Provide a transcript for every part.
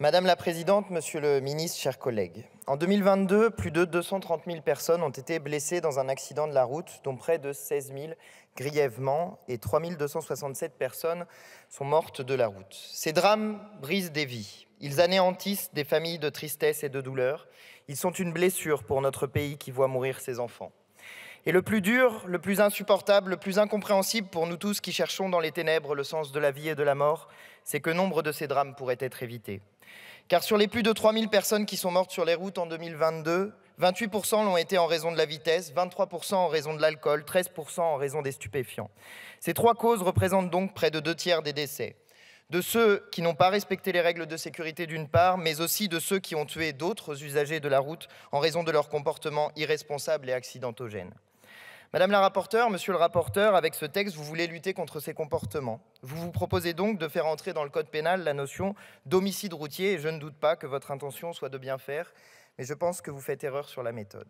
Madame la Présidente, Monsieur le Ministre, chers collègues. En 2022, plus de 230 000 personnes ont été blessées dans un accident de la route, dont près de 16 000 grièvement et 3 267 personnes sont mortes de la route. Ces drames brisent des vies. Ils anéantissent des familles de tristesse et de douleur. Ils sont une blessure pour notre pays qui voit mourir ses enfants. Et le plus dur, le plus insupportable, le plus incompréhensible pour nous tous qui cherchons dans les ténèbres le sens de la vie et de la mort, c'est que nombre de ces drames pourraient être évités. Car sur les plus de 3 000 personnes qui sont mortes sur les routes en 2022, 28% l'ont été en raison de la vitesse, 23% en raison de l'alcool, 13% en raison des stupéfiants. Ces trois causes représentent donc près de 2/3 des décès. De ceux qui n'ont pas respecté les règles de sécurité d'une part, mais aussi de ceux qui ont tué d'autres usagers de la route en raison de leur comportement irresponsable et accidentogène. Madame la rapporteure, monsieur le rapporteur, avec ce texte, vous voulez lutter contre ces comportements. Vous vous proposez donc de faire entrer dans le code pénal la notion d'homicide routier, et je ne doute pas que votre intention soit de bien faire, mais je pense que vous faites erreur sur la méthode.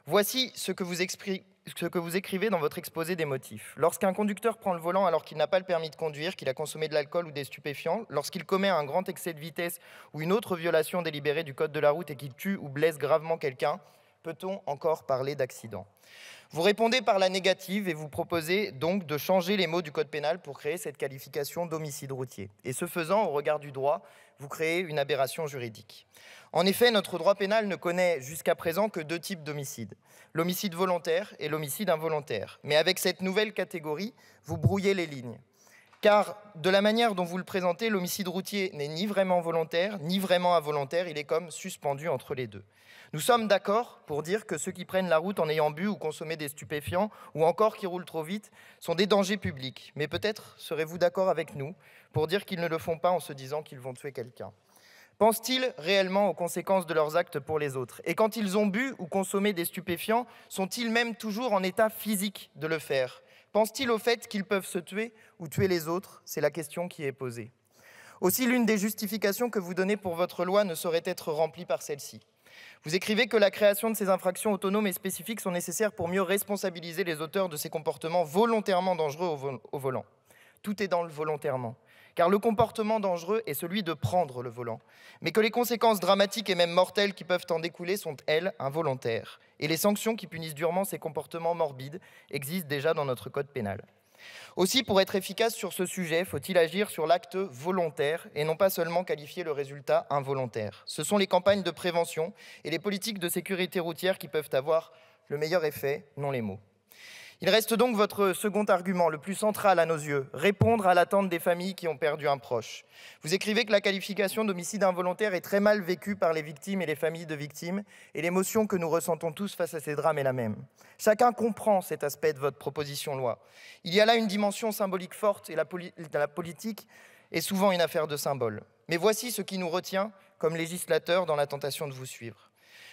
Voici ce que vous écrivez dans votre exposé des motifs. Lorsqu'un conducteur prend le volant alors qu'il n'a pas le permis de conduire, qu'il a consommé de l'alcool ou des stupéfiants, lorsqu'il commet un grand excès de vitesse ou une autre violation délibérée du code de la route et qu'il tue ou blesse gravement quelqu'un, peut-on encore parler d'accident ? Vous répondez par la négative et vous proposez donc de changer les mots du code pénal pour créer cette qualification d'homicide routier. Et ce faisant, au regard du droit, vous créez une aberration juridique. En effet, notre droit pénal ne connaît jusqu'à présent que deux types d'homicide, l'homicide volontaire et l'homicide involontaire. Mais avec cette nouvelle catégorie, vous brouillez les lignes. Car de la manière dont vous le présentez, l'homicide routier n'est ni vraiment volontaire, ni vraiment involontaire, il est comme suspendu entre les deux. Nous sommes d'accord pour dire que ceux qui prennent la route en ayant bu ou consommé des stupéfiants, ou encore qui roulent trop vite, sont des dangers publics. Mais peut-être serez-vous d'accord avec nous pour dire qu'ils ne le font pas en se disant qu'ils vont tuer quelqu'un. Pensent-ils réellement aux conséquences de leurs actes pour les autres? Et quand ils ont bu ou consommé des stupéfiants, sont-ils même toujours en état physique de le faire? Pensent-ils au fait qu'ils peuvent se tuer ou tuer les autres? C'est la question qui est posée. Aussi, l'une des justifications que vous donnez pour votre loi ne saurait être remplie par celle-ci. Vous écrivez que la création de ces infractions autonomes et spécifiques sont nécessaires pour mieux responsabiliser les auteurs de ces comportements volontairement dangereux au volant. Tout est dans le volontairement. Car le comportement dangereux est celui de prendre le volant. Mais que les conséquences dramatiques et même mortelles qui peuvent en découler sont, elles, involontaires. Et les sanctions qui punissent durement ces comportements morbides existent déjà dans notre code pénal. Aussi, pour être efficace sur ce sujet, faut-il agir sur l'acte volontaire et non pas seulement qualifier le résultat involontaire. Ce sont les campagnes de prévention et les politiques de sécurité routière qui peuvent avoir le meilleur effet, non les mots. Il reste donc votre second argument, le plus central à nos yeux, répondre à l'attente des familles qui ont perdu un proche. Vous écrivez que la qualification d'homicide involontaire est très mal vécue par les victimes et les familles de victimes, et l'émotion que nous ressentons tous face à ces drames est la même. Chacun comprend cet aspect de votre proposition de loi. Il y a là une dimension symbolique forte, et la politique est souvent une affaire de symboles. Mais voici ce qui nous retient comme législateurs dans la tentation de vous suivre.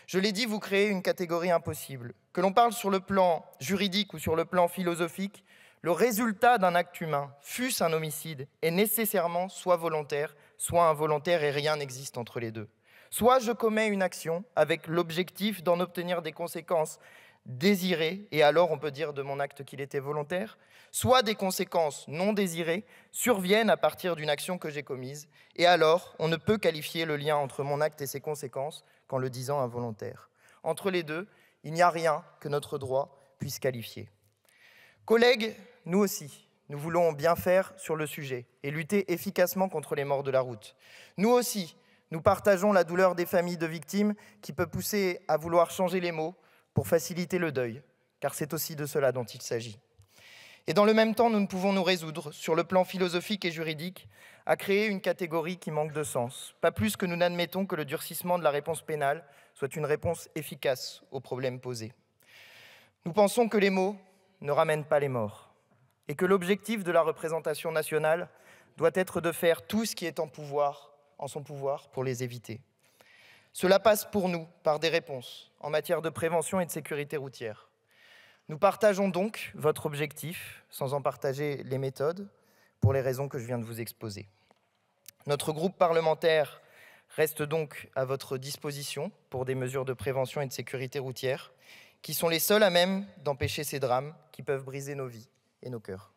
Je l'ai dit, vous créez une catégorie impossible. Que l'on parle sur le plan juridique ou sur le plan philosophique, le résultat d'un acte humain, fût-ce un homicide, est nécessairement soit volontaire, soit involontaire, et rien n'existe entre les deux. Soit je commets une action avec l'objectif d'en obtenir des conséquences désirées, et alors on peut dire de mon acte qu'il était volontaire, soit des conséquences non désirées surviennent à partir d'une action que j'ai commise, et alors on ne peut qualifier le lien entre mon acte et ses conséquences qu'en le disant involontaire. Entre les deux, il n'y a rien que notre droit puisse qualifier. Collègues, nous aussi, nous voulons bien faire sur le sujet et lutter efficacement contre les morts de la route. Nous aussi, nous partageons la douleur des familles de victimes qui peut pousser à vouloir changer les mots pour faciliter le deuil, car c'est aussi de cela dont il s'agit. Et dans le même temps, nous ne pouvons nous résoudre, sur le plan philosophique et juridique, à créer une catégorie qui manque de sens, pas plus que nous n'admettons que le durcissement de la réponse pénale soit une réponse efficace aux problèmes posés. Nous pensons que les mots ne ramènent pas les morts, et que l'objectif de la représentation nationale doit être de faire tout ce qui est en son pouvoir pour les éviter. Cela passe pour nous par des réponses en matière de prévention et de sécurité routière. Nous partageons donc votre objectif, sans en partager les méthodes, pour les raisons que je viens de vous exposer. Notre groupe parlementaire reste donc à votre disposition pour des mesures de prévention et de sécurité routière, qui sont les seules à même d'empêcher ces drames qui peuvent briser nos vies et nos cœurs.